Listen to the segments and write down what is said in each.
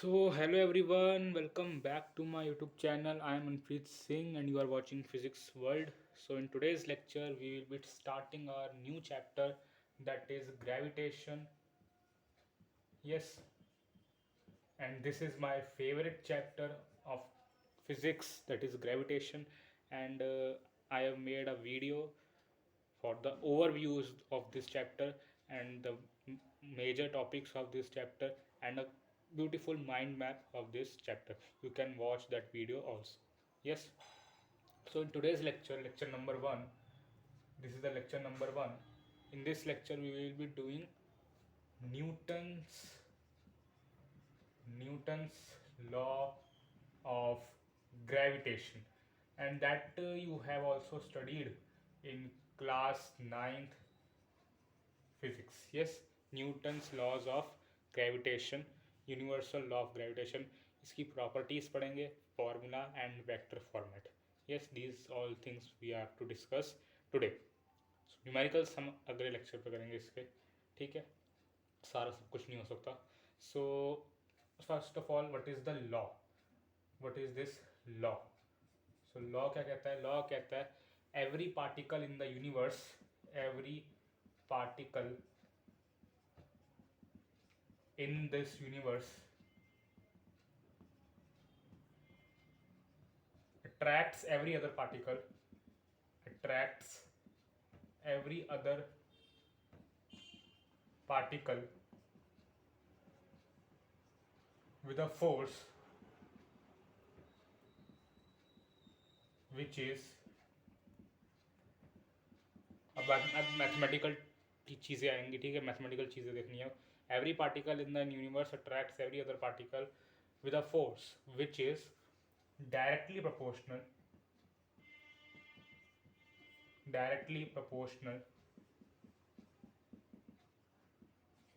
Hello everyone, welcome back to my YouTube channel. I am Manpreet Singh and you are watching Physics World. So, in today's lecture, we will be starting our new chapter, that is gravitation. Yes, and this is my favorite chapter of physics, that is gravitation. And I have made a video for the overviews of this chapter and the major topics of this chapter and a beautiful mind map of this chapter. You can watch that video also. Yes. So in today's lecture, lecture number 1, this is the lecture number 1. In this lecture we will be doing Newton's Newton's law of gravitation, and that you have also studied in class 9th physics. Yes, Newton's laws of gravitation, universal law of gravitation, इसकी properties पढ़ेंगे, formula and vector format. Yes, these all things we have to discuss today. Numericals हम अगले lecture पे करेंगे इसके. ठीक है, सारा सब कुछ नहीं हो सकता. So first of all, what is the law? What is this law? So law क्या कहता है? लॉ कहता है every particle in the universe, every particle in this universe attracts every other particle, attracts every other particle with a force which is, अब mathematical चीज़ें आएंगी. ठीक है, मैथमेटिकल चीज़ें देखनी है. Every particle in the universe attracts every other particle with a force which is directly proportional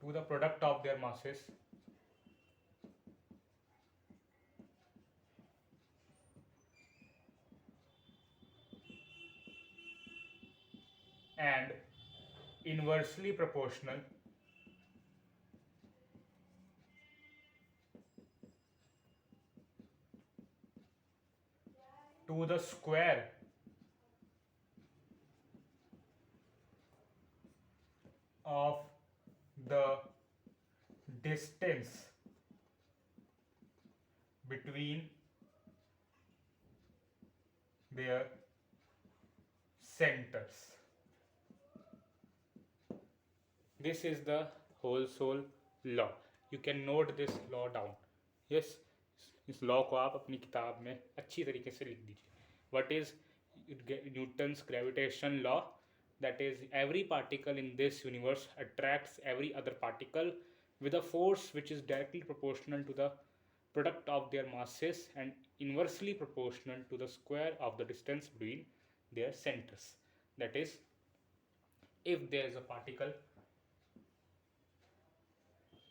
to the product of their masses and inversely proportional to the square of the distance between their centers. This is the whole soul law. You can note this law down. Yes, इस law को आप अपनी किताब में अच्छी तरीके से लिख दीजिए. What is Newton's gravitation law? That is, every particle in this universe attracts every other particle with a force which is directly proportional to the product of their masses and inversely proportional to the square of the distance between their centers. That is, if there is a particle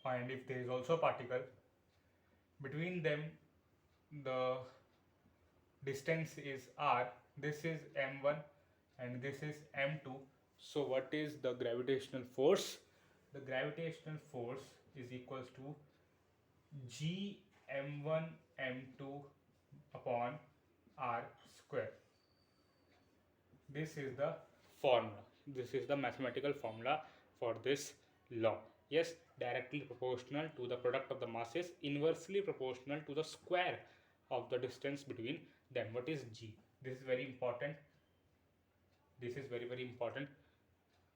and if there is also a particle, between them the distance is r, this is m1 and this is m2. So what is the gravitational force? The gravitational force is equals to g m1 m2 upon r square. This is the formula. This is the mathematical formula for this law. Yes, directly proportional to the product of the masses, inversely proportional to the square of the distance between them. What is g? This is very important. This is very, very important.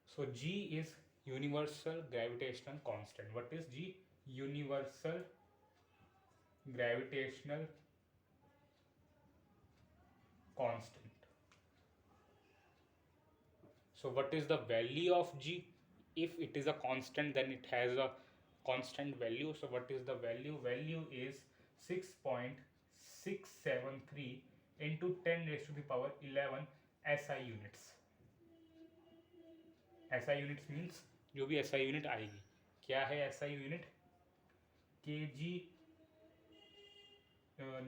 So g is universal gravitational constant. What is g? Universal gravitational constant. So what is the value of g? If it is a constant, then it has a constant value. So what is the value? Value is 6.673 into 10 raised to the power 11 SI units. SI units means जो भी SI unit आएगी. क्या है SI unit? kg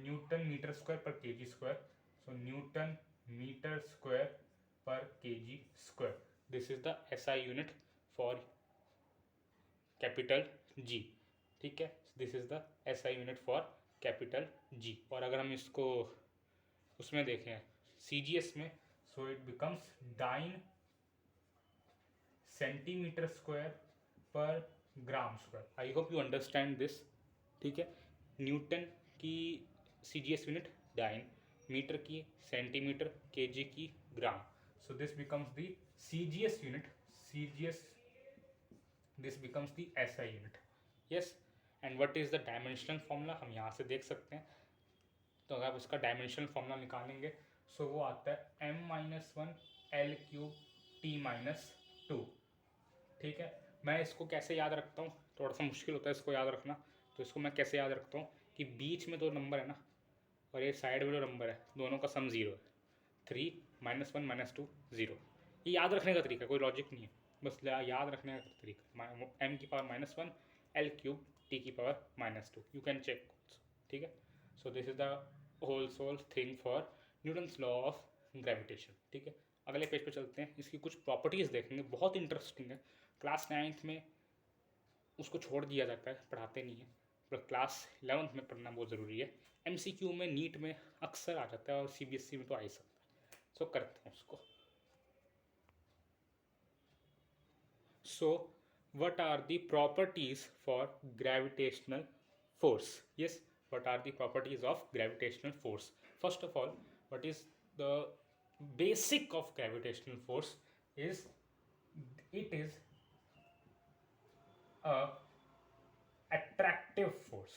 newton metre square पर kg square. So newton metre square per kg square. This is the SI unit for capital G. ठीक है, this is the SI unit for capital G। और अगर हम इसको उसमें देखें CGS में, so it becomes dyne centimetre square per gram square. I hope you understand this. ठीक है, न्यूटन की CGS यूनिट डाइन, मीटर की सेंटीमीटर, kg की gram. So this becomes the CGS unit, CGS, this becomes the SI unit. Yes, and what is the dimensional formula, हम यहाँ से देख सकते हैं। तो अगर आप इसका डायमेंशनल फॉर्मूला निकालेंगे, सो वो आता है m-1 L3T-2। ठीक है, मैं इसको कैसे याद रखता हूँ, थोड़ा सा मुश्किल होता है इसको याद रखना। तो इसको मैं कैसे याद रखता हूँ कि बीच में दो नंबर है ना, और ये साइड में जो नंबर है, दोनों का सम 0 है। 3 -1 -2 0। ये याद रखने का तरीका, कोई लॉजिक नहीं है, बस याद रखने का तरीका। m⁻⁻1 L3T⁻², you can check. ठीक है, so this is the whole thing for Newton's law of gravitation. ठीक है, अगले पेज पे चलते हैं, इसकी कुछ प्रॉपर्टीज़ देखेंगे, बहुत इंटरेस्टिंग है। क्लास 9th में उसको छोड़ दिया जाता है, पढ़ाते नहीं है, पर क्लास 11th में पढ़ना बहुत ज़रूरी है। MCQ में, नीट में अक्सर आ जाता है, और CBSE में तो आ ही सकता है। सो करते हैं उसको। सो what are the properties for gravitational force? Yes, what are the properties of gravitational force? First of all, what is the basic of gravitational force is it is a attractive force.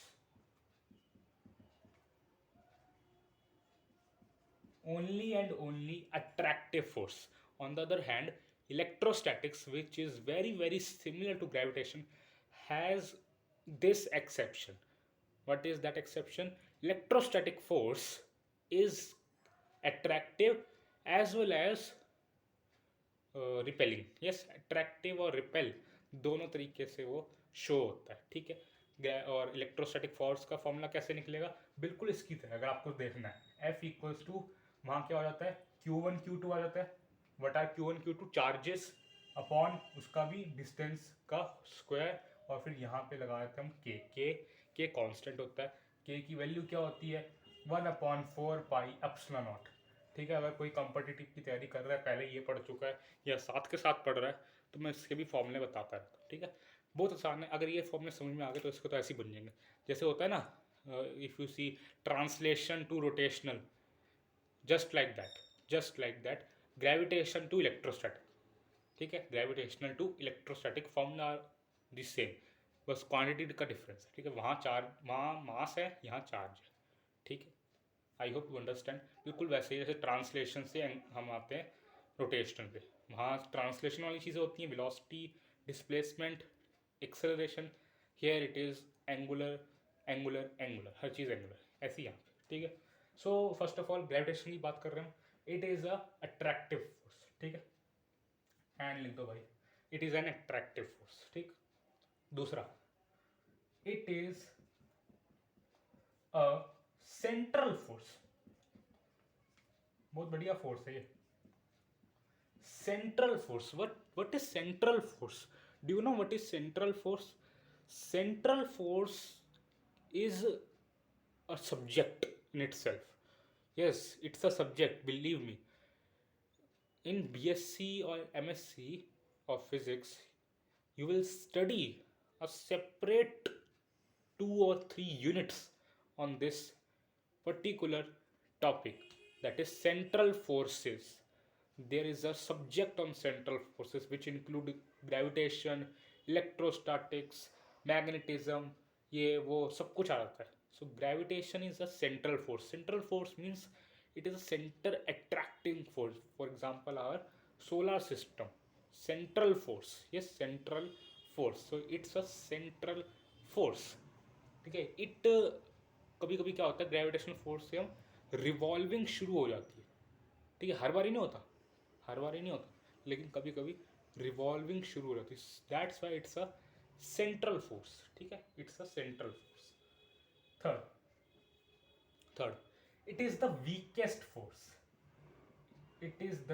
Only and only attractive force. On the other hand, electrostatics, which is very similar to gravitation, has this exception. What is that exception? Electrostatic force is attractive as well as repelling. Yes, attractive और repel दोनों तरीके से वो show होता है। ठीक है, और इलेक्ट्रोस्टैटिक फोर्स का फॉर्मूला कैसे निकलेगा, बिल्कुल इसकी तरह। अगर आपको देखना है F इक्वल्स टू, वहाँ क्या हो जाता है, Q1 Q2 आ जाता है। What are Q1 Q2? Charges upon उसका भी डिस्टेंस का स्क्वायर, और फिर यहाँ पे लगा देते हैं हम K कांस्टेंट होता है। K की वैल्यू क्या होती है, 1/4 पाई एप्सिलॉन नॉट। ठीक है, अगर कोई कॉम्पिटिटिव की तैयारी कर रहा है, पहले ये पढ़ चुका है या साथ के साथ पढ़ रहा है, तो मैं इसके भी फॉर्मूले बताता रहता हूँ। ठीक है, बहुत आसान है। अगर ये फॉर्मूले समझ में आ गए तो इसको तो ऐसे ही बन जाएंगे। जैसे होता है ना, if you see translation to rotational, just like that gravitation to electrostatic. ठीक है, gravitational to electrostatic formula are the same, बस क्वांटिटी का डिफरेंस है। ठीक है, वहाँ मास है, यहाँ चार्ज है। ठीक है, आई होप यू अंडरस्टैंड। बिल्कुल वैसे ही जैसे ट्रांसलेशन से हम आते हैं रोटेशनल पे, वहाँ ट्रांसलेशन वाली चीज़ें होती हैं, velocity, displacement, acceleration. Here it is angular, her cheese angular, ऐसी यहाँ पे। ठीक है, so first of all gravitation की बात कर रहे हैं, it is a attractive force. ठीक है, एंड लिख दो भाई, it is an attractive force. ठीक, दूसरा, it is a central force. बहुत बढ़िया फोर्स है ये, central force. what is central force? Do you know what is central force? Central force is a subject in itself. Yes, it's a subject, believe me. In BSc or MSc of physics, you will study a separate 2 or 3 units on this particular topic, that is central forces. There is a subject on central forces which include gravitation, electrostatics, magnetism, ये वो सब कुछ आ जाता है। So gravitation is a central force. Central force means it is a center attracting force. For example, our solar system, central force. Yes, central force. So it's a central force. ठीक है, it कभी कभी क्या होता है, gravitational force से हम revolving शुरू हो जाती है। ठीक है, हर बार ही नहीं होता, लेकिन कभी कभी रिवॉल्विंग शुरू हो जाती है। That's why it's a central force. ठीक है, it's a central force. Third, it is the weakest force. It is the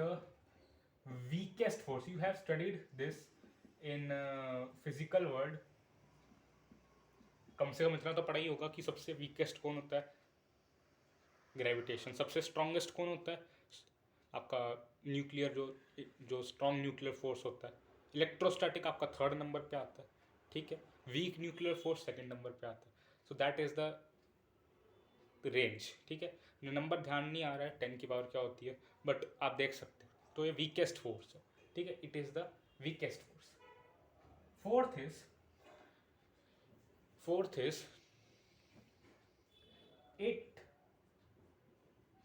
weakest force. You have studied this in physical world, कम से कम इतना तो पढ़ा ही होगा कि सबसे वीकेस्ट कौन होता है, ग्रेविटेशन। सबसे स्ट्रॉन्गेस्ट कौन होता है, आपका न्यूक्लियर, जो जो स्ट्रॉन्ग न्यूक्लियर फोर्स होता है। इलेक्ट्रोस्टैटिक आपका थर्ड नंबर पे आता है, ठीक है। Weak nuclear force second number पे आता है। So that is the range, ठीक है। नंबर ध्यान नहीं आ रहा है 10 की पावर क्या होती है, बट आप देख सकते हो। तो ये वीकेस्ट फोर्स है, ठीक है, it is the weakest force. Fourth is it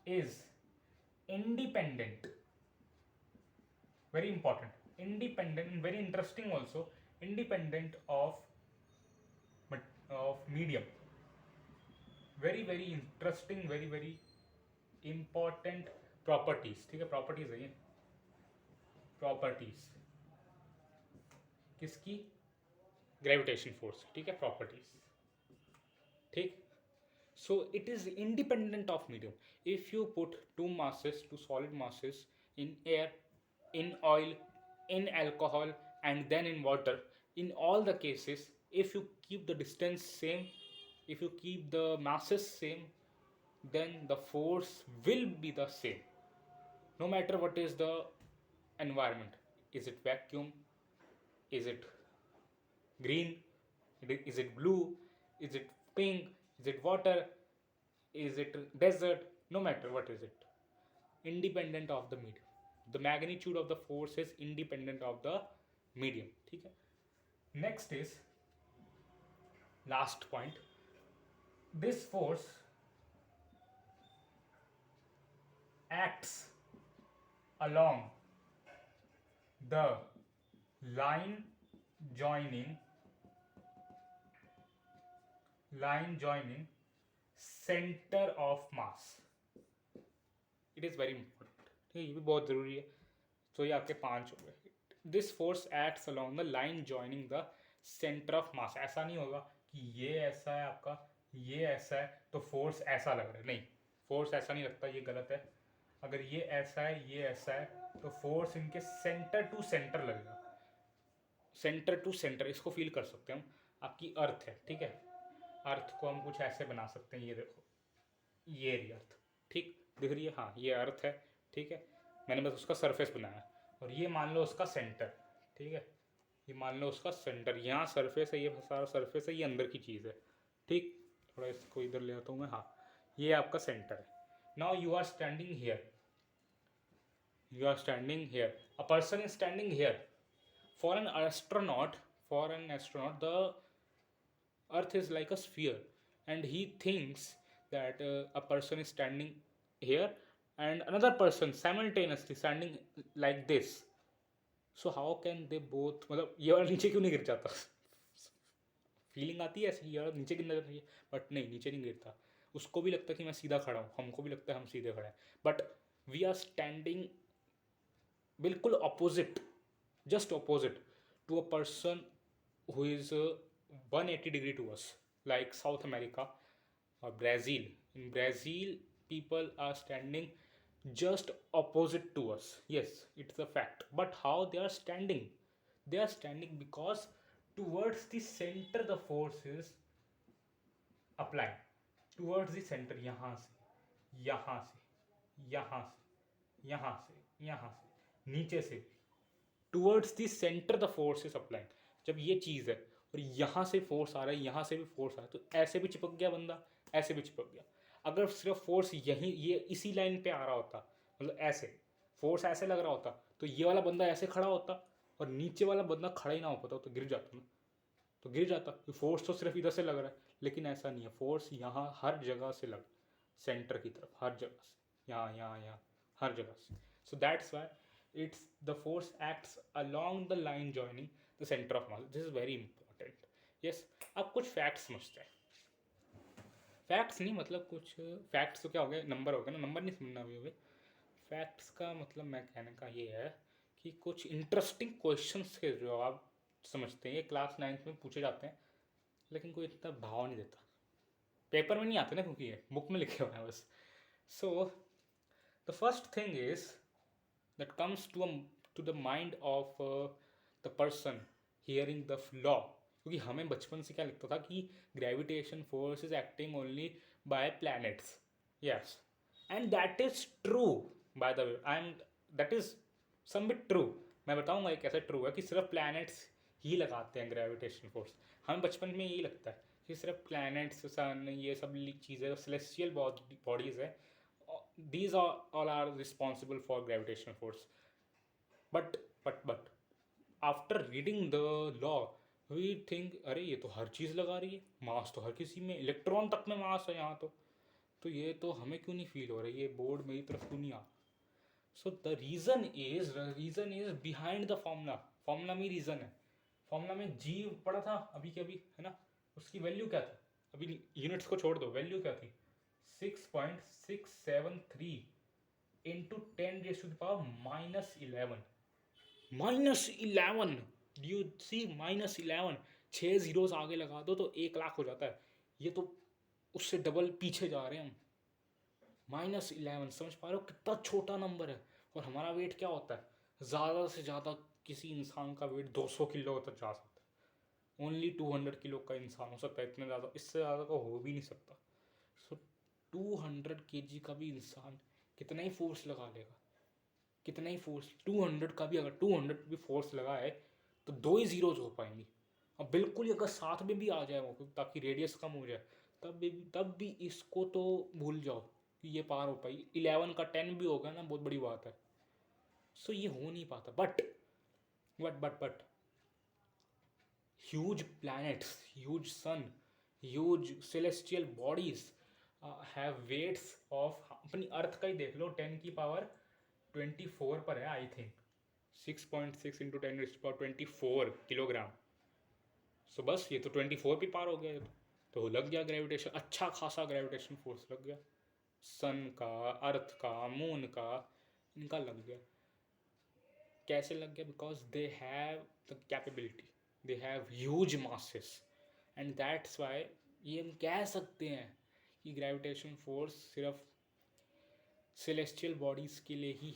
is independent, very important, independent, very interesting also, independent of medium, very interesting, very important properties, ठीक है। प्रॉपर्टीज है ये, प्रॉपर्टीज किसकी, ग्रेविटेशन फोर्स, ठीक है, प्रॉपर्टीज, ठीक। So it is independent of medium. If you put two masses, two solid masses in air, in oil, in alcohol, and then in water, in all the cases, if you keep the distance same, if you keep the masses same, then the force will be the same. No matter what is the environment. Is it vacuum? Is it green? Is it blue? Is it pink? Is it water? Is it desert? No matter what is it, independent of the medium. The magnitude of the force is independent of the medium, ठीक है। Next is last point. This force acts along the line joining center of mass. It is very important, ठीक है, ये भी बहुत ज़रूरी है। तो ये आपके 5 हो गए। This force acts along the line joining the centre of mass. ऐसा नहीं होगा कि ये ऐसा है आपका, ये ऐसा है तो फोर्स ऐसा लग रहा है, नहीं, फोर्स ऐसा नहीं लगता, ये गलत है। अगर ये ऐसा है, ये ऐसा है, तो फोर्स इनके सेंटर टू सेंटर लगेगा। सेंटर टू सेंटर, इसको फील कर सकते हैं हम। आपकी अर्थ है, ठीक है, अर्थ को हम कुछ ऐसे बना सकते हैं, ये देखो, ये रही अर्थ, ठीक दिख रही है, हाँ ये अर्थ है, ठीक है। मैंने बस उसका सरफेस बनाया, और ये मान लो उसका सेंटर, ठीक है, ये मान लो उसका सेंटर, यहाँ सरफेस है, ये सारा सरफेस है, ये अंदर की चीज़ है, ठीक। थोड़ा इसको इधर ले आता हूँ मैं, हाँ ये आपका सेंटर है। Now you are standing here, you are standing here, a person is standing here. For an astronaut, the earth is like a sphere, and he thinks that a person is standing here and another person simultaneously standing like this. So how can they both, मतलब ये वाला नीचे क्यों नहीं गिर जाता? Feeling आती है ऐसी, ये वाला नीचे गिरना चाहिए, बट नहीं, नीचे नहीं गिरता। उसको भी लगता है कि मैं सीधा खड़ा हूँ, हमको भी लगता है हम सीधे खड़े हैं, बट वी आर स्टैंडिंग बिल्कुल opposite, just opposite to a person who is 180 degree to us, like South America or Brazil. In Brazil, people are standing just opposite to us. Yes, it's a fact. But how they are standing? They are standing because towards the center the force is applying. Towards the center, यहाँ से, यहाँ से, यहाँ से, यहाँ से, यहाँ से, नीचे से, towards the centre the force is applying. जब ये चीज़ है और यहाँ से फोर्स आ रहा है, यहाँ से भी फोर्स आ रहा है, तो ऐसे भी चिपक गया बंदा, ऐसे भी चिपक गया। अगर सिर्फ फोर्स यहीं, ये इसी लाइन पे आ रहा होता, मतलब ऐसे फोर्स ऐसे लग रहा होता, तो ये वाला बंदा ऐसे खड़ा होता और नीचे वाला बंदा खड़ा ही ना हो पाता, तो गिर जाता ना, तो गिर जाता। फोर्स तो सिर्फ इधर से लग रहा है, लेकिन ऐसा नहीं है, फोर्स यहाँ हर जगह से लग, सेंटर की तरफ, हर जगह से, यहाँ यहाँ यहाँ, हर जगह से। So that's why it's the force acts along the line joining the center of mass. This is very important. Yes, अब कुछ facts समझते हैं। facts नहीं मतलब कुछ facts तो क्या हो गया, नंबर हो गया ना, नंबर नहीं समझना अभी होगे। facts का मतलब मैं कहने का ये है कि कुछ इंटरेस्टिंग क्वेश्चंस के जवाब समझते हैं। ये क्लास 9th में पूछे जाते हैं, लेकिन कोई इतना भाव नहीं देता, पेपर में नहीं आते ना, क्योंकि ये बुक में लिखे हुए हैं बस। So the first thing is that comes to the mind of the person hearing the law क्योंकि हमें बचपन से क्या लगता था कि gravitation force is acting only by planets. Yes, and that is true. By the way, that is some bit true. मैं बताऊंगा एक कैसे ट्रू है कि सिर्फ प्लैनेट्स ही लगाते हैं ग्रेविटेशन फोर्स. हमें बचपन में यही लगता है कि सिर्फ प्लैनेट्स, सन, ये सब चीज़ें सेलेस्टियल बॉडीज है, these are all are responsible for gravitational force. but after reading the law we think अरे ये तो हर चीज़ लगा रही है, मास तो हर किसी में, इलेक्ट्रॉन तक में मास है यहाँ तो ये तो हमें क्यों नहीं फील हो रहा है, ये बोर्ड मेरी तरफ क्यों नहीं आ. So the reason is behind the formula. Formula में रीज़न है. फॉर्मूला में जी पढ़ा था अभी के अभी, है ना. उसकी वैल्यू क्या था, अभी यूनिट्स को छोड़ दो, वैल्यू क्या थी, 6.673 into 10⁻⁻11. -11, do you see, -11. 6 zeros आगे लगा दो तो 1 लाख हो जाता है. ये तो उससे डबल पीछे जा रहे हैं हम. -11, समझ पा रहे हो कितना छोटा नंबर है. और हमारा वेट क्या होता है, ज़्यादा से ज़्यादा किसी इंसान का वेट 200 किलो तक जा सकता है. ओनली 200 किलो का इंसान हो सकता है, इतने ज़्यादा, इससे ज़्यादा का हो भी नहीं सकता. सो 200 kg का भी इंसान कितना ही फोर्स लगा लेगा, कितना ही फोर्स, 200 का भी, अगर 200 भी फोर्स लगाए तो 2 ही जीरोज हो पाएंगी. अब बिल्कुल ही अगर साथ में भी आ जाए वो, ताकि रेडियस कम हो जाए, तब भी इसको तो भूल जाओ कि ये पार हो पाई. 11 का 10 भी होगा ना, बहुत बड़ी बात है. सो ये हो नहीं पाता. But huge planets, huge sun, huge celestial bodies have weights of, अपनी अर्थ का ही देख लो, 10⁻24 पर है I think. 6.6 into 10⁻24 kilogram. So बस ये तो 24 भी पार हो गया. ये तो लग गया ग्रेविटेशन, अच्छा खासा ग्रेविटेशन फोर्स लग गया. सन का, अर्थ का, मून का, इनका लग गया. कैसे लग गया, because they have the capability, they have huge masses, and that's why ये हम कह सकते हैं कि ग्रेविटेशन फोर्स सिर्फ सेलेस्टियल बॉडीज़ के लिए ही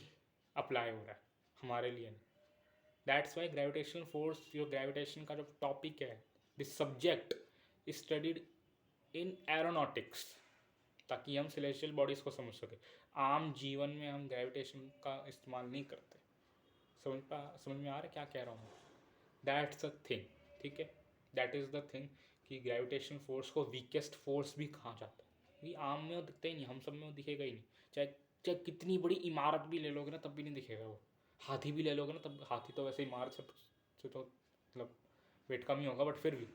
अप्लाई हो रहा है, हमारे लिए नहीं. दैट्स वाई ग्रेविटेशनल फोर्स, जो ग्रेविटेशन का जो टॉपिक है, this subject is studied in aeronautics, ताकि हम सेलेस्टियल बॉडीज़ को समझ सकें. आम जीवन में हम ग्रेविटेशन का इस्तेमाल नहीं करते. समझ में आ रहा है क्या कह रहा हूँ. That's a thing. ठीक है, दैट इज़ द थिंग कि ग्रेविटेशन फोर्स को वीकेस्ट फोर्स भी कहा जाता है. ये आम में वो दिखता ही नहीं, हम सब में वो दिखेगा ही नहीं. चाहे चाहे कितनी बड़ी इमारत भी ले लोगे ना, तब भी नहीं दिखेगा वो. हाथी भी ले लोगे ना, तब हाथी तो वैसे इमारत से तो मतलब वेट कम ही होगा, बट फिर भी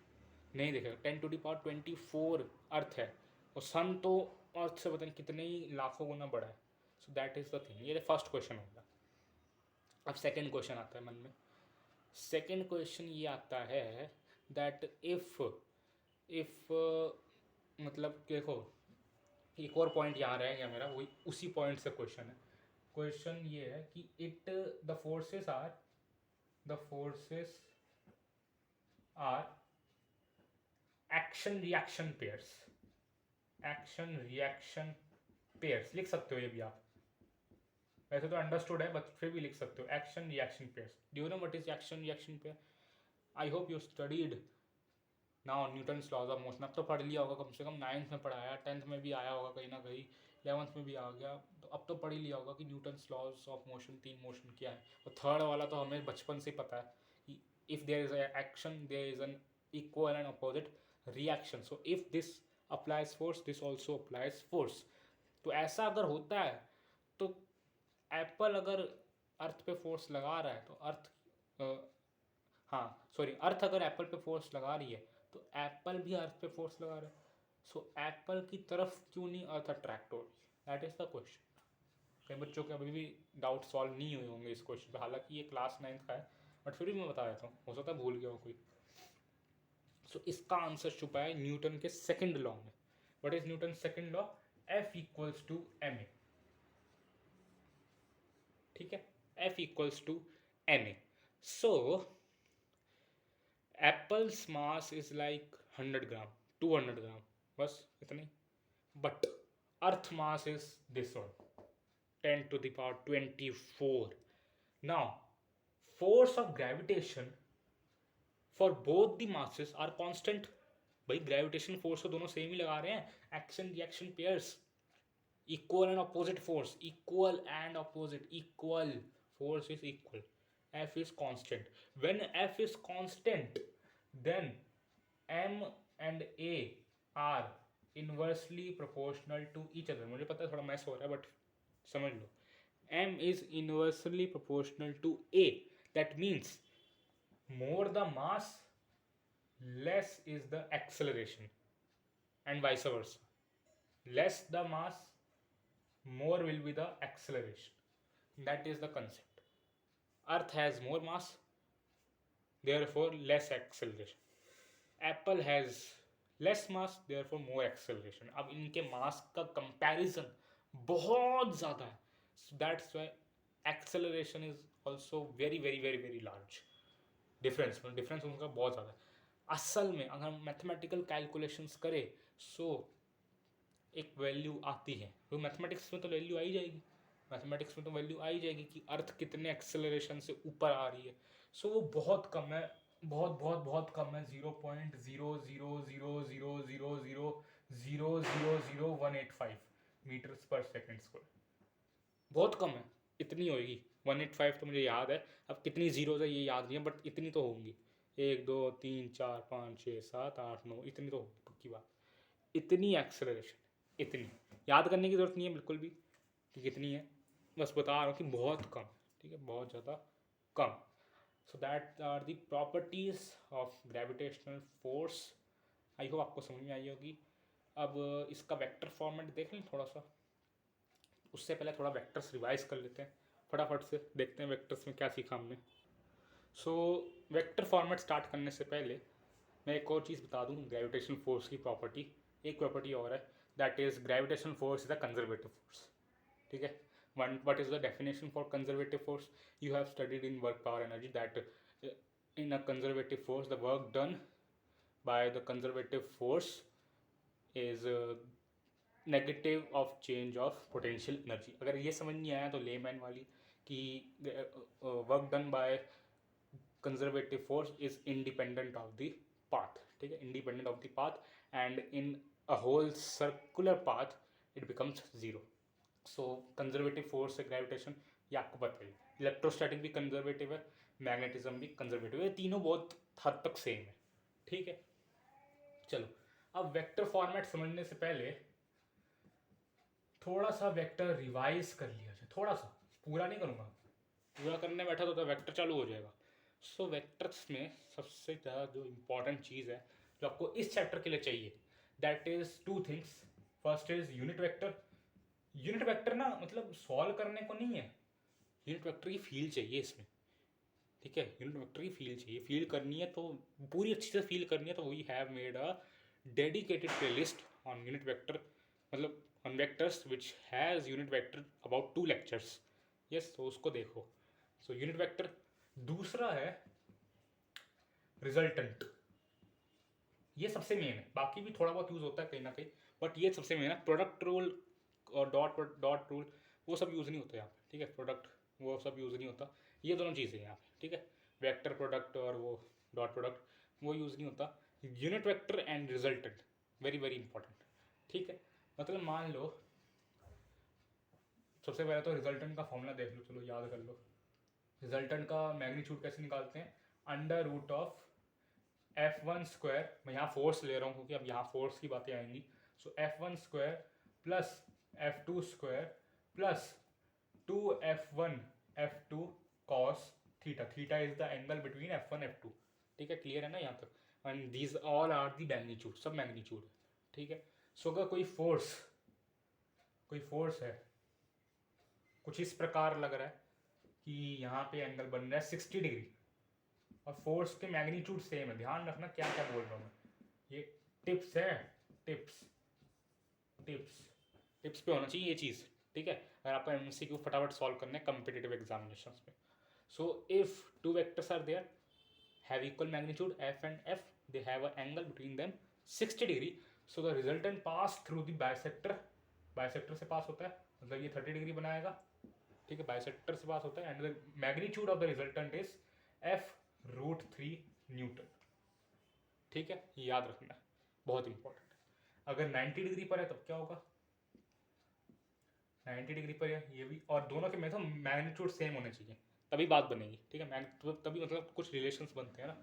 नहीं दिखेगा. 10⁻24 अर्थ है, और सन तो अर्थ से पता नहीं कितने ही लाखों गुना बड़ा है. So that is the thing. ये फर्स्ट क्वेश्चन होगा. अब सेकेंड क्वेश्चन आता है मन में. सेकेंड क्वेश्चन ये आता है दैट इफ मतलब देखो, एक और पॉइंट यहाँ रह गया मेरा, वही उसी पॉइंट से क्वेश्चन है. क्वेश्चन ये है कि the forces are action reaction pairs. Action reaction pairs लिख सकते हो ये भी आप, वैसे तो अंडरस्टूड है, बट फिर भी लिख सकते हो. Action reaction pairs. Do you know what is action reaction pair? I hope you studied now Newton's laws of motion. अब तो पढ़ लिया होगा, कम से कम 9th में पढ़ाया, 10th में भी आया होगा कहीं ना कहीं, 11th में भी आ गया, तो अब तो पढ़ ही लिया होगा कि Newton's laws of motion, 3 motion क्या है. और थर्ड वाला तो हमें बचपन से ही पता है कि if there is action there is an equal and opposite reaction. So if this applies force, this also applies force. तो ऐसा अगर होता है तो एप्पल अगर अर्थ पे फोर्स लगा रहा है तो अर्थ अगर एप्पल पे फोर्स लगा रही है तो एप्पल भी अर्थ पे फोर्स लगा रहा है. सो एप्पल की तरफ क्यों नहीं अर्थ अट्रैक्ट हो रही? That is the question. कई बच्चों के अभी भी डाउट सॉल्व नहीं हुए होंगे इस क्वेश्चन पे, हालांकि ये क्लास 9th का है, बट फिर भी मैं बता देता हूँ, हो सकता है भूल गया हो कोई. सो इसका आंसर छुपा है न्यूटन के सेकेंड लॉ में. What is Newton second law? F=ma. ठीक है, F=ma. So apple's mass is like 100 gram, 200 gram, बस इतनी. But earth mass is this one, 10⁻24. Now force of gravitation for both the masses are constant. भाई gravitation force तो दोनों same ही लगा रहे हैं, action reaction pairs, equal and opposite force, equal and opposite, equal force is equal, F is constant. When F is constant, then M and A are inversely proportional to each other. मुझे पता है थोड़ा mess हो रहा है but समझ लो, M is inversely proportional to A. That means more the mass, less is the acceleration, and vice versa. Less the mass, more will be the acceleration. That is the concept. Earth has more mass, therefore less acceleration. Apple has less mass, therefore more acceleration. अब इनके मास का comparison बहुत ज़्यादा है, so that's why acceleration is also very very very very large. Difference उनका बहुत ज़्यादा है. असल में अगर हम मैथमेटिकल कैलकुलेशंस करें सो एक वैल्यू आती है, तो मैथमेटिक्स में तो वैल्यू आ ही जाएगी, मैथमेटिक्स में तो वैल्यू आ ही जाएगी कि अर्थ कितने एक्सेलरेशन से ऊपर आ रही है. सो वो बहुत कम है, बहुत बहुत बहुत कम है, 0.0000000000185 मीटर्स पर सेकेंड स्क्वायर. बहुत कम है, इतनी होगी 185 तो मुझे याद है, अब कितनी जीरोज है ये याद नहीं है बट इतनी तो होंगी, 1 2 3 4 5 6 7 8 9, इतनी तो होगी पक्की बात. इतनी एक्सेलरेशन, इतनी याद करने की जरूरत नहीं है बिल्कुल भी कि कितनी है, बस बता रहा हूँ कि बहुत कम, ठीक है, बहुत ज़्यादा कम. So that are the properties of gravitational force. I hope आपको समझ में आई होगी. अब इसका वेक्टर फॉर्मेट देख लें थोड़ा सा, उससे पहले थोड़ा वेक्टर्स रिवाइज कर लेते हैं, फटाफट से देखते हैं वेक्टर्स में क्या सीखा हमने. सो वेक्टर फॉर्मेट स्टार्ट करने से पहले मैं एक और चीज़ बता दूँ ग्रेविटेशनल फोर्स की प्रॉपर्टी. एक प्रॉपर्टी और है, that is gravitational force is a conservative force. ठीक है, what is the definition for conservative force? You have studied in work power energy that in a conservative force the work done by the conservative force is negative of change of potential energy. अगर ये समझ नहीं आया तो layman वाली कि work done by conservative force is independent of the path. ठीक है, independent of the path and in a whole circular path it becomes zero. So conservative force है ग्रेविटेशन, ये आपको पता है. इलेक्ट्रोस्टैटिक भी कंजर्वेटिव है, मैग्नेटिज्म भी कंजर्वेटिव है, तीनों बहुत हद तक सेम है. ठीक है, चलो अब वेक्टर फॉर्मेट समझने से पहले थोड़ा सा वेक्टर रिवाइज कर लिया जाए, थोड़ा सा, पूरा नहीं करूँगा, पूरा करने बैठा तो वेक्टर चालू हो जाएगा. सो वेक्टर्स में सबसे ज़्यादा जो इम्पोर्टेंट चीज़ है जो आपको इस चैप्टर के लिए चाहिए, that is two things. First is unit vector. Unit vector ना मतलब सॉल्व करने को नहीं है, यूनिट वेक्टर की फील चाहिए इसमें. ठीक है, यूनिट वेक्टर की फील चाहिए, फील करनी है तो पूरी अच्छी से फील करनी है तो we have made a dedicated playlist on unit vector, मतलब on vectors which has unit vector about 2 lectures. yes, तो उसको देखो. so unit vector. दूसरा है रिजल्टेंट. ये सबसे मेन है, बाकी भी थोड़ा बहुत यूज होता है कहीं ना कहीं बट ये सबसे मेन है. प्रोडक्ट रूल और डॉट रूल वो सब यूज नहीं होता यहाँ पे. ठीक है, प्रोडक्ट वो सब यूज नहीं होता, ये दोनों चीज़ें यहाँ पे. ठीक है, वेक्टर प्रोडक्ट और वो डॉट प्रोडक्ट वो यूज नहीं होता. Unit vector and resultant very very important. ठीक है, मतलब मान लो सबसे पहले तो रिजल्टेंट का फॉर्मूला देख लो, चलो याद कर लो. रिजल्टेंट का मैग्नीट्यूड कैसे निकालते हैं, under root of F1 square. मैं यहाँ फोर्स ले रहा हूँ क्योंकि अब यहाँ फोर्स की बातें आएंगी. So F1 square plus F2 square plus 2F1 F2 cos theta. Theta is the angle between F1 F2. ठीक है, क्लियर है ना यहाँ तक. And these all are the magnitude, सब मैग्नीट्यूड है. ठीक है, सो अगर कोई फोर्स है कुछ इस प्रकार लग रहा है कि यहाँ पे एंगल बन रहा है 60 डिग्री और फोर्स के मैग्नीट्यूड सेम है. ध्यान रखना क्या क्या बोल रहा हूँ मैं, ये टिप्स है, टिप्स पे होना चाहिए ये चीज़. ठीक है, अगर आपका एमसीक्यू फटाफट सॉल्व करना है कम्पिटिटिव एग्जामिनेशंस में. So if two vectors are there have equal magnitude F and F, they have an angle between them 60 degree. so the resultant pass through the bisector. Bisector से पास होता है, मतलब ये 30 degree बनाएगा. ठीक है, बाइसेक्टर से पास होता है and the magnitude of the resultant is F√3 Newton. ठीक है, ये याद रखना है, बहुत इंपॉर्टेंट है। अगर 90 डिग्री पर है तब क्या होगा, 90 डिग्री पर है ये भी, और दोनों के मतलब मैग्नीट्यूड सेम होने चाहिए, तभी बात बनेगी। ठीक है, तभी मतलब कुछ रिलेशंस बनते हैं ना।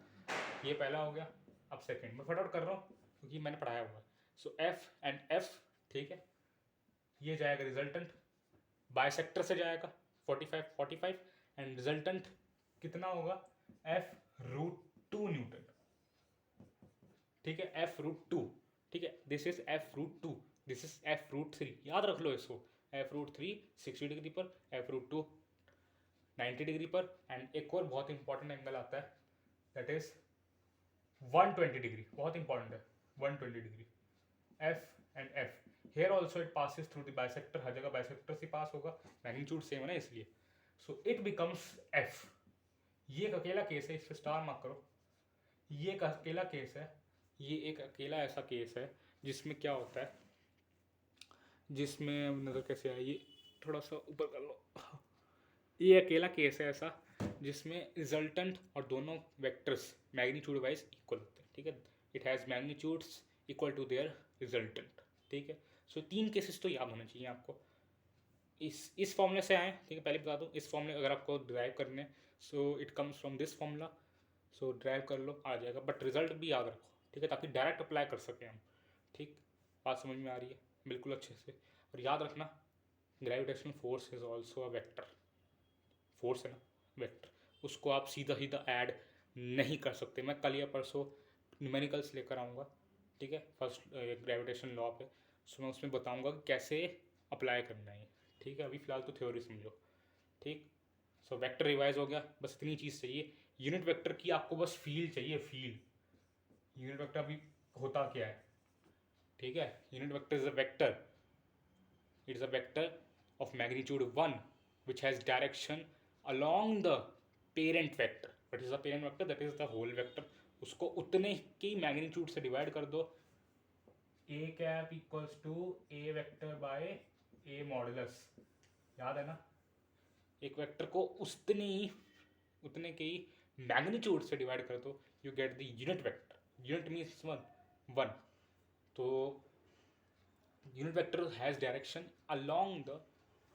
ये पहला हो गया। अब सेकंड मैं फटाफट कर रहा हूँ क्योंकि मैंने पढ़ाया हुआ है। सो एफ एंड एफ, ठीक है, ये जाएगा रिजल्टेंट, बाइसेक्टर से जाएगा 45 45, एंड रिजल्टेंट कितना होगा, F√2 न्यूटन। ठीक है, F√2, ठीक है, this is F√2, this is F√3, याद रख लो इसको। F√3 60 डिग्री पर, F√2 90 डिग्री पर, एंड एक और बहुत इंपॉर्टेंट एंगल आता है दैट इज 120 डिग्री, बहुत इंपॉर्टेंट है 120 degree. F and F, here also it passes through the bisector, हर जगह bisector से पास होगा, मैग्नीट्यूड सेम है ना इसलिए। सो इट बिकम्स F। ये एक अकेला केस है, इस पे स्टार मार्क करो। ये एक अकेला केस है, ये एक अकेला ऐसा केस है जिसमें क्या होता है, जिसमें नज़र कैसे आए, ये थोड़ा सा ऊपर कर लो। ये अकेला केस है ऐसा जिसमें रिजल्टेंट और दोनों वेक्टर्स मैग्नीट्यूड वाइज इक्वल होते हैं। ठीक है, it has magnitudes equal to their resultant. ठीक है, सो 3 केसेस तो याद होने चाहिए आपको। इस फॉर्मूले से आए, ठीक है, पहले बता दूँ, इस फॉर्मूले अगर आपको ड्राइव करने, so it comes from this formula, so drive कर लो, आ जाएगा, बट रिजल्ट भी याद रखो। ठीक है, ताकि डायरेक्ट अप्लाई कर सकें हम। ठीक, बात समझ में आ रही है बिल्कुल अच्छे से। और याद रखना, gravitational force is also a vector, force है ना वेक्टर, उसको आप सीधा सीधा ऐड नहीं कर सकते। मैं कल या परसों न्यूमेरिकल्स लेकर आऊँगा, ठीक है, फर्स्ट ग्रेविटेशन लॉ पे, सो मैं उसमें बताऊँगा कि कैसे अप्लाई करना है। ठीक है, अभी फ़िलहाल तो थ्योरी समझो। ठीक, सो वेक्टर रिवाइज हो गया, बस इतनी चीज़ चाहिए। यूनिट वेक्टर की आपको बस फील चाहिए, फील। यूनिट वेक्टर अभी होता क्या है, ठीक है, unit vector is a vector, it is a vector of magnitude 1 which has direction along the parent vector. What is the parent vector? That is the whole vector. उसको उतने की magnitude से डिवाइड कर दो, a cap equals to a vector by a modulus, याद है ना। एक वेक्टर को उतने के ही मैग्नीट्यूड से डिवाइड कर दो, you get the unit vector. Unit means one, तो unit vector has direction along the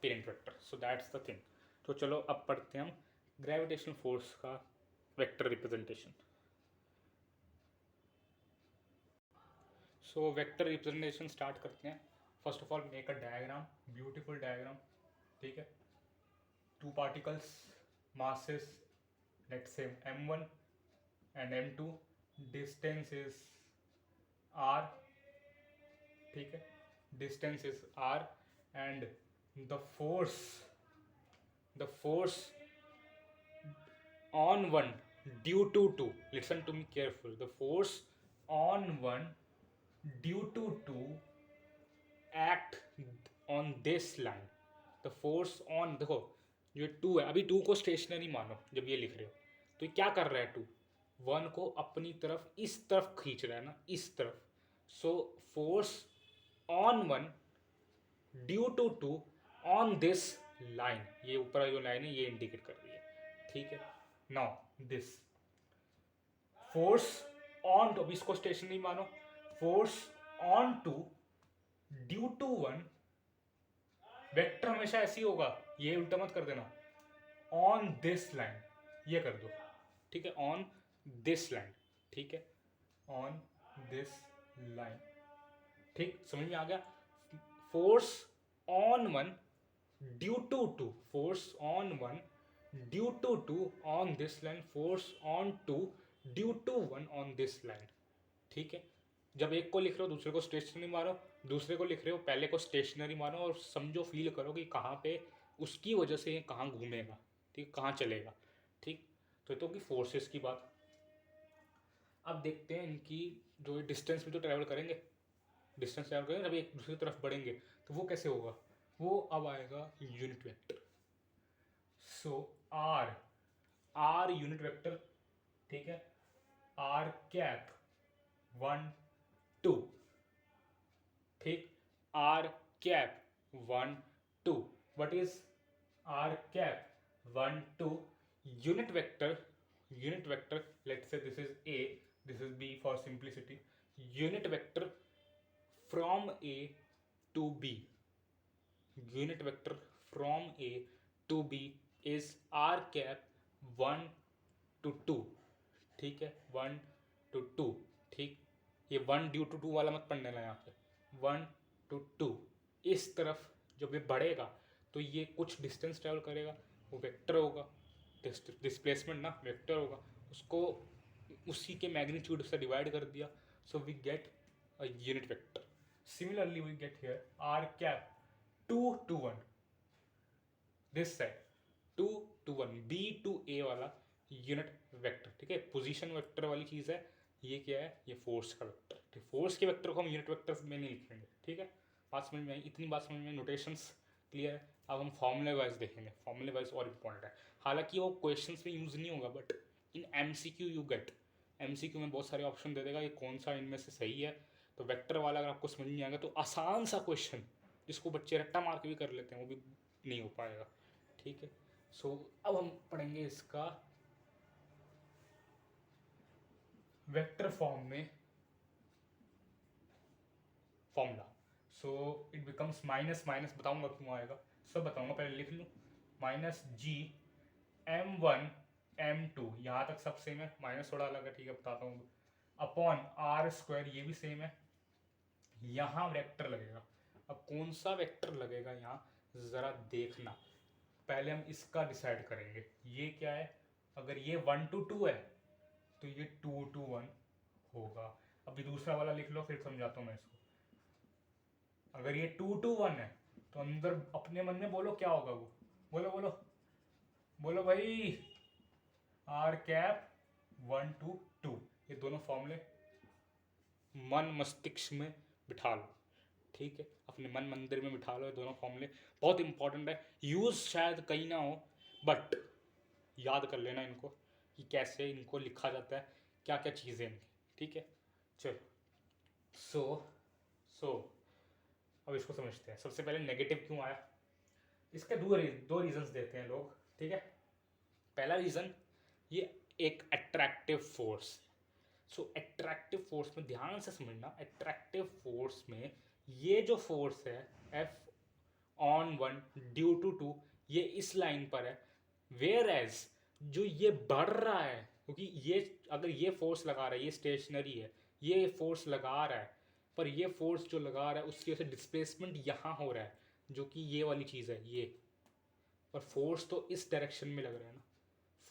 parent vector, so that's the thing. तो चलो अब पढ़ते हैं हम ग्रेविटेशनल फोर्स का vector representation. So vector representation start करते हैं। First of all make a diagram, beautiful diagram. ठीक है, 2 particles, masses let's say m1 and m2, distance is r, ठीक है, distance is r, and the force on one due to 2, listen to me careful, the force on one due to 2 act on this line, the force on, देखो ये 2 है, अभी 2 को stationery मानो जब ये लिख रहे हो, तो ये क्या कर रहा है 2, 1 को अपनी तरफ इस तरफ खींच रहा है ना, इस तरफ। So force on 1 due to 2 on this line, ये ऊपर जो लाइन है ये इंडिकेट कर रही है। ठीक है, now this force on two, इसको स्टेशनरी मानो, force on two due to 1, vector हमेशा ऐसी होगा, ये उल्टा मत कर देना, ऑन दिस लाइन, ये कर दो। ठीक है, ऑन दिस लाइन, ठीक है, ऑन दिस लाइन। ठीक, समझ में आ गया। Force on 1 due to 2, force on 1 due to 2 on this line, force on 2 due to 1 on this line. ठीक है, जब एक को लिख रहे हो दूसरे को स्टेशनरी मानो, दूसरे को लिख रहे हो पहले को स्टेशनरी मानो, और समझो, फील करो कि कहाँ पे उसकी वजह से कहाँ घूमेगा, ठीक, कहाँ चलेगा। ठीक, तो ये तो कि फोर्सेस की बात। अब देखते हैं इनकी जो डिस्टेंस में तो ट्रैवल करेंगे, डिस्टेंस ट्रैवल करेंगे, जब एक दूसरी तरफ बढ़ेंगे तो वो कैसे होगा, वो अब आएगा unit vector. So R unit vector, ठीक है, आर कैप 1 2, ठीक, R cap 1 2, what is R cap 1 2, unit vector let's say this is A, This is B for simplicity. Unit vector from A to B. Unit vector from A to B is r cap 1 to 2. ठीक है, 1 to 2. ठीक, ये 1 due to 2 वाला मत पढ़ने ला यहाँ पे. 1 to 2 इस तरफ जब ये बढ़ेगा तो ये कुछ डिस्टेंस ट्रेवल करेगा, वो वेक्टर होगा. डिस्प्लेसमेंट ना वेक्टर होगा, उसको उसी के मैग्नीट्यूड से डिवाइड कर दिया, so we get a unit vector. Similarly we get here R cap 2 to 1 this side, 2 to 1 B to A वाला यूनिट वेक्टर. ठीक है, पोजीशन वेक्टर वाली चीज़ है. ये क्या है, ये फोर्स का वेक्टर. ठीक, फोर्स के वेक्टर को हम यूनिट वेक्टर में नहीं लिखेंगे. ठीक है, बात समझ में आई? इतनी बात समझ में, नोटेशंस क्लियर है. अब हम फॉर्मूले वाइज देखेंगे. फॉर्मूले वाइज और इंपॉर्टेंट है, हालांकि वो क्वेश्चंस में यूज़ नहीं होगा, but in MCQ you get. MCQ में बहुत सारे ऑप्शन दे देगा, ये कौन सा इनमें से सही है. तो वेक्टर वाला अगर आपको समझ नहीं आएगा तो आसान सा क्वेश्चन जिसको बच्चे रट्टा मार के भी कर लेते हैं, वो भी नहीं हो पाएगा. ठीक है, सो अब हम पढ़ेंगे इसका वेक्टर फॉर्म में formula. So it becomes minus minus, बताऊंगा क्यों आएगा, सब बताऊंगा, पहले लिख लूँ. माइनस G M1 M2, यहाँ तक सब सेम है, माइनस थोड़ा अलग है, ठीक है बताता हूँ. अपॉन आर स्क्वायर, ये भी सेम है. यहाँ वेक्टर लगेगा. अब कौन सा वेक्टर लगेगा यहाँ ज़रा देखना. पहले हम इसका डिसाइड करेंगे. ये क्या है, अगर ये 1 to 2 है तो ये 2 to 1 होगा. अभी दूसरा वाला लिख लो, फिर समझाता हूँ मैं इसको. अगर ये 2 to 1 है तो अंदर अपने मन में बोलो क्या होगा वो, बोलो बोलो बोलो भाई. आर कैप 1 to 2, ये दोनों फॉर्मूले मन मस्तिष्क में बिठा लो. ठीक है, अपने मन मंदिर में बिठा लो. ये दोनों फॉर्मूले बहुत इंपॉर्टेंट है, यूज़ शायद कहीं ना हो, बट याद कर लेना इनको कि कैसे इनको लिखा जाता है, क्या क्या चीज़ें इनकी. ठीक है, चलो. सो अब इसको समझते हैं. सबसे पहले नेगेटिव क्यों आया, इसके दो रीजंस देते हैं लोग. ठीक है, पहला रीज़न, ये एक अट्रैक्टिव फोर्स. सो अट्रैक्टिव फोर्स में ध्यान से समझना, अट्रैक्टिव फोर्स में ये जो फोर्स है F ऑन 1 ड्यू टू 2, ये इस लाइन पर है. वेयर एज जो ये बढ़ रहा है, क्योंकि ये अगर ये फोर्स लगा रहा है, ये स्टेशनरी है, ये फोर्स लगा रहा है, पर ये फोर्स जो लगा रहा है उसकी वजह से डिस्प्लेसमेंट यहाँ हो रहा है, जो कि ये वाली चीज़ है ये. पर फोर्स तो इस डायरेक्शन में लग रहा है ना,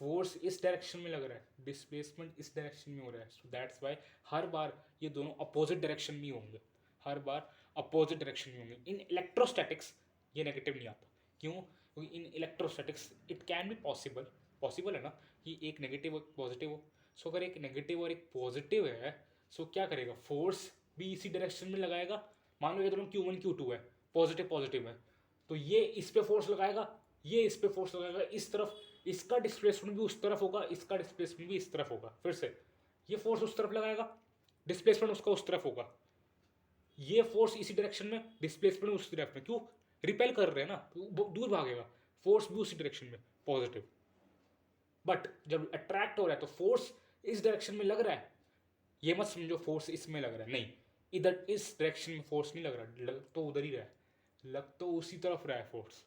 फोर्स इस डायरेक्शन में लग रहा है, डिस्प्लेसमेंट इस डायरेक्शन में हो रहा है. सो दैट्स वाई हर बार ये दोनों अपोजिट डायरेक्शन में होंगे, हर बार अपोजिट डायरेक्शन में होंगे. इन इलेक्ट्रोस्टैटिक्स ये नेगेटिव नहीं आता. क्यों, क्योंकि in electrostatics it can be possible है ना कि एक नेगेटिव और पॉजिटिव हो. सो अगर एक नेगेटिव और एक पॉजिटिव है, सो क्या करेगा, फोर्स भी इसी डायरेक्शन में लगाएगा. मान लो ये दोनों Q1 Q2 है, पॉजिटिव पॉजिटिव है, तो ये इस पे फोर्स लगाएगा, ये इस पे फोर्स लगाएगा इस तरफ, इसका डिस्प्लेसमेंट भी उस तरफ होगा, इसका डिस्प्लेसमेंट भी इस तरफ होगा. फिर से ये फोर्स उस तरफ लगाएगा, डिस्प्लेसमेंट उसका उस तरफ होगा. ये फोर्स इसी डायरेक्शन में, डिस्प्लेसमेंट उस डायरेक्शन में. क्यों, रिपेल कर रहे हैं ना, दूर भागेगा, फोर्स भी उसी डायरेक्शन में पॉजिटिव. बट जब अट्रैक्ट हो रहा है तो फोर्स इस डायरेक्शन में लग रहा है. ये मत समझो फोर्स इसमें लग रहा है, नहीं, इधर इस डायरेक्शन में फोर्स नहीं लग रहा, लग तो उधर ही रहा है, लग तो उसी तरफ रहा है फोर्स.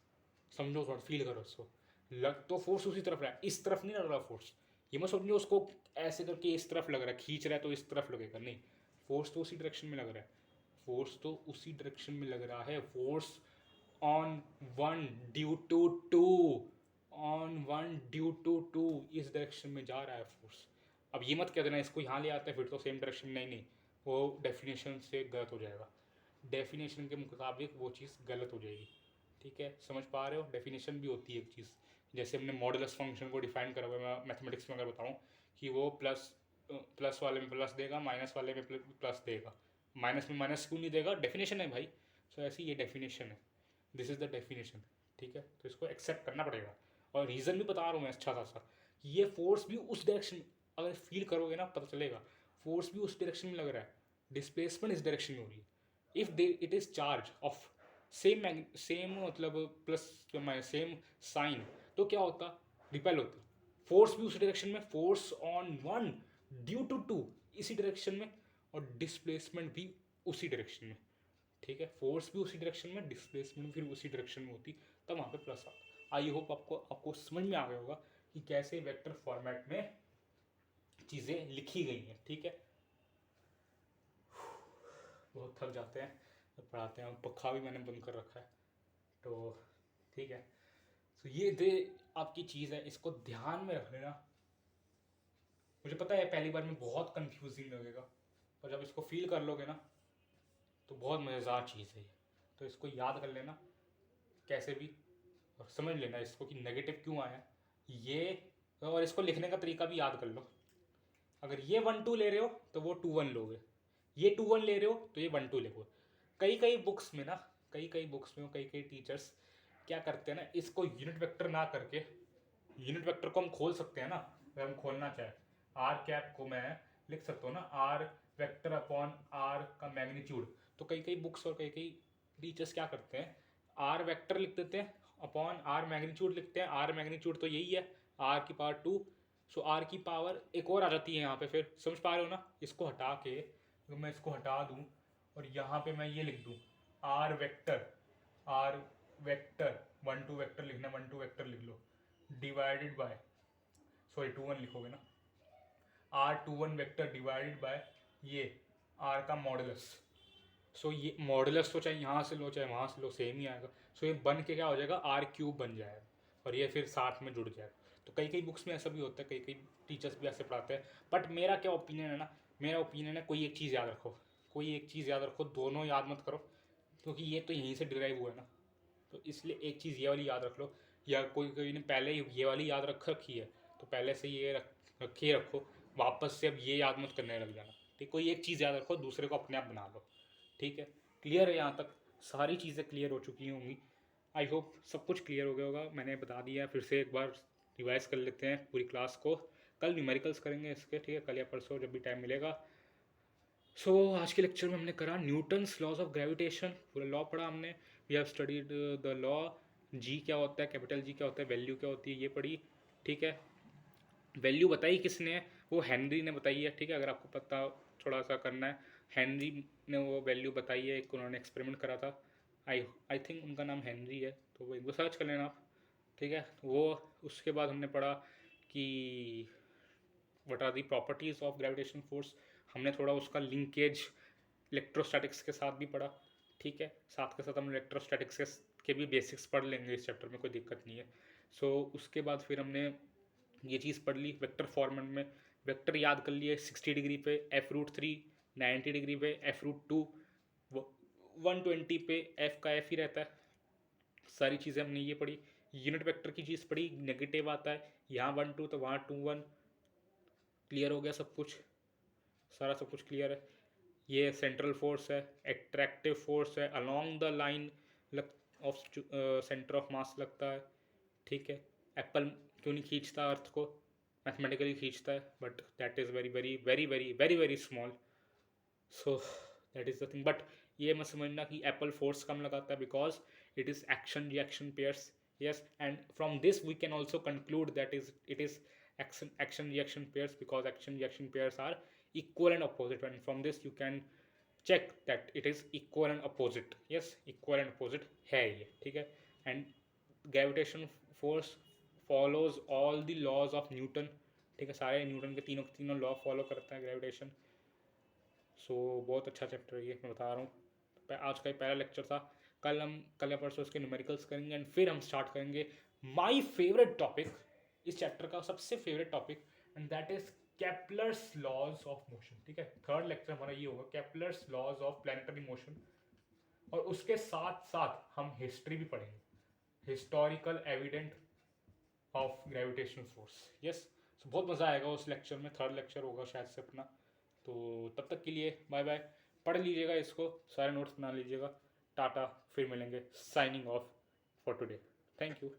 समझो थोड़ा, फील करो उसको. लग तो फोर्स उसी तरफ रहा है, इस तरफ नहीं लग रहा फोर्स. ये मत समझो उसको ऐसे करके इस तरफ लग रहा है, खींच रहा है तो इस तरफ लगेगा, नहीं, फोर्स तो उसी डायरेक्शन में लग रहा है, फोर्स तो उसी डायरेक्शन में लग रहा है. Force on 1 due to 2, on 1 due to 2 इस डायरेक्शन में जा रहा है फोर्स. अब ये मत कह देना इसको यहाँ ले आते हैं फिर तो सेम डायरेक्शन में, नहीं, वो डेफिनेशन से गलत हो जाएगा, डेफिनेशन के मुताबिक वो चीज़ गलत हो जाएगी. ठीक है, समझ पा रहे हो, डेफिनेशन भी होती है एक चीज़. जैसे हमने मॉडुलस फंक्शन को डिफाइन करा हुआ है, मैं मैथमेटिक्स में अगर बताऊँ कि वो प्लस वाले में प्लस देगा, माइनस वाले में प्लस देगा, माइनस में माइनस क्यों नहीं देगा, डेफिनेशन है भाई. सो ऐसी ये डेफिनेशन है, दिस इज़ द डेफिनेशन. ठीक है, तो इसको एक्सेप्ट करना पड़ेगा. और रीज़न भी बता रहा हूँ मैं अच्छा खासा, कि ये फोर्स भी उस डायरेक्शन, अगर फील करोगे ना पता चलेगा, फोर्स भी उस डायरेक्शन में लग रहा है, डिस्प्लेसमेंट इस डायरेक्शन में हो रही है. If they it is charge of same मतलब प्लस सेम साइन, तो क्या होता, रिपेल होता. फोर्स भी उस डायरेक्शन में, फोर्स ऑन 1 ड्यू टू 2 इसी डायरेक्शन में और डिस्प्लेसमेंट भी उसी डायरेक्शन में, ठीक है। फोर्स भी उसी डायरेक्शन में, डिस्प्लेसमेंट फिर उसी डायरेक्शन में होती, तब वहाँ पे प्लस आता। आई होप आपको समझ में आ गया होगा कि कैसे वेक्टर फॉर्मेट में चीज़ें लिखी गई हैं, ठीक है। बहुत थक जाते हैं जब पढ़ाते हैं, पखा भी मैंने बंद कर रखा है, तो ठीक है। तो ये दे आपकी चीज़ है, इसको ध्यान में रख लेना। मुझे पता है पहली बार में बहुत कंफ्यूजिंग लगेगा, पर जब इसको फील कर लोगे ना तो बहुत मज़ेदार चीज़ है ये। तो इसको याद कर लेना कैसे भी, और समझ लेना इसको कि नेगेटिव क्यों आया ये, और इसको लिखने का तरीका भी याद कर लो। अगर ये 1 2 ले रहे हो तो वो 2 1 लोगे, ये 2 1 ले रहे हो तो ये 1 2 लोगे। कई बुक्स में ना, कई बुक्स में कई टीचर्स क्या करते हैं ना, इसको यूनिट वेक्टर ना करके, यूनिट वेक्टर को हम खोल सकते हैं ना, अगर हम खोलना चाहें आर कैप को मैं लिख सकता हूँ ना आर वेक्टर अपॉन आर का मैग्नीट्यूड। तो कई बुक्स और कई टीचर्स क्या करते हैं, आर वेक्टर लिख देते हैं अपॉन आर मैग्नीट्यूड लिखते हैं। आर मैग्नीट्यूड तो यही है आर की पावर 2, सो आर की पावर एक और आ जाती है यहाँ पे। फिर समझ पा रहे हो ना, इसको हटा के तो मैं इसको हटा दूँ और यहाँ पे मैं ये लिख दूँ आर वेक्टर 1 2 वेक्टर लिखना, 1 2 वेक्टर लिख लो, डिवाइडेड बाय, सॉरी 2 1 लिखोगे ना, आर 2 1 वेक्टर डिवाइडेड बाय ये आर का मॉडुलस। सो ये मॉडुलस तो चाहे यहाँ से लो चाहे वहाँ से लो सेम ही आएगा। सो ये बन के क्या हो जाएगा, आर क्यूब बन जाएगा, और ये फिर साथ में जुड़ जाएगा। तो कई बुक्स में ऐसा भी होता है, कई टीचर्स भी ऐसे पढ़ाते हैं। बट मेरा क्या ओपिनियन है ना, मेरा ओपिनियन है कोई एक चीज़ याद रखो, कोई एक चीज़ याद रखो, दोनों याद मत करो, क्योंकि ये तो यहीं से डिराइव हुआ है ना। तो इसलिए एक चीज़ ये वाली याद रख लो, या कोई ने पहले ये वाली याद रख रखी है तो पहले से ये रखे रखो, वापस से अब ये याद मत करने लग जाना, ठीक। कोई एक चीज़ याद रखो, दूसरे को अपने आप बना लो, ठीक है। क्लियर है, यहाँ तक सारी चीज़ें क्लियर हो चुकी होंगी। आई होप सब कुछ क्लियर हो गया होगा, मैंने बता दिया। फिर से एक बार रिवाइज कर लेते हैं पूरी क्लास को। कल न्यूमेरिकल्स करेंगे इसके, ठीक है, कल या परसों जब भी टाइम मिलेगा। सो आज के लेक्चर में हमने करा न्यूटन्स लॉज ऑफ ग्रेविटेशन, पूरा लॉ पढ़ा हमने। We have studied the law, G क्या होता है, कैपिटल जी क्या होता है, वैल्यू क्या होती है, ये पढ़ी, ठीक है। वैल्यू बताई किसने, वो हेनरी ने बताई है, ठीक है। अगर आपको पता थोड़ा सा करना है, हेनरी ने वो वैल्यू बताई है, एक उन्होंने एक्सपेरिमेंट करा था। आई थिंक उनका नाम हेनरी है, तो वो सर्च कर लेना आप, ठीक है। वो उसके बाद हमने पढ़ा कि what are the properties of gravitation force, हमने थोड़ा उसका लिंकेज इलेक्ट्रोस्टैटिक्स के साथ भी पढ़ा, ठीक है। साथ के साथ हम इलेक्ट्रोस्टैटिक्स के भी बेसिक्स पढ़ लेंगे इस चैप्टर में, कोई दिक्कत नहीं है। सो उसके बाद फिर हमने ये चीज़ पढ़ ली वेक्टर फॉर्मेट में, वेक्टर याद कर लिए 60 डिग्री पे f√3, 90 डिग्री पे f√2, 120 पे f का f ही रहता है। सारी चीज़ें हमने ये पढ़ी। यूनिट वेक्टर की चीज़ पढ़ी, नेगेटिव आता है, यहाँ 1 2 तो वहाँ 2 1। क्लियर हो गया सब कुछ, सारा सब कुछ क्लियर है। ये सेंट्रल फोर्स है, एट्रैक्टिव फोर्स है, along the line of centre of mass लगता है, ठीक है। एप्पल क्यों नहीं खींचता अर्थ को, मैथमेटिकली खींचता है, but that is very very very very very very small. So that is the thing. But ये मत समझना कि एप्पल फोर्स कम लगाता है, because it is action reaction pairs, yes, and from this we can also conclude that it is action reaction pairs, because action reaction pairs are equal and opposite, and from this you can check that it is equal and opposite, yes, equal and opposite है ये, ठीक है। and gravitation force follows all the laws of Newton, ठीक है। सारे Newton के तीनों law follow करता है ग्रेविटेशन। सो बहुत अच्छा चैप्टर है ये, मैं बता रहा हूँ। आज का ही पहला लेक्चर था, कल या परसों उसके न्यूमेरिकल्स करेंगे, एंड फिर हम स्टार्ट करेंगे माय फेवरेट टॉपिक, इस चैप्टर का सबसे favourite topic, and that is Kepler's laws of motion, ठीक है। थर्ड लेक्चर हमारा ये होगा Kepler's laws of planetary motion, और उसके साथ साथ हम हिस्ट्री भी पढ़ेंगे, historical evident of gravitational force, yes. So बहुत मज़ा आएगा उस लेक्चर में, थर्ड लेक्चर होगा शायद से अपना। तो तब तक के लिए बाय बाय, पढ़ लीजिएगा इसको, सारे नोट्स बना लीजिएगा। टाटा, फिर मिलेंगे, signing off for today, thank you.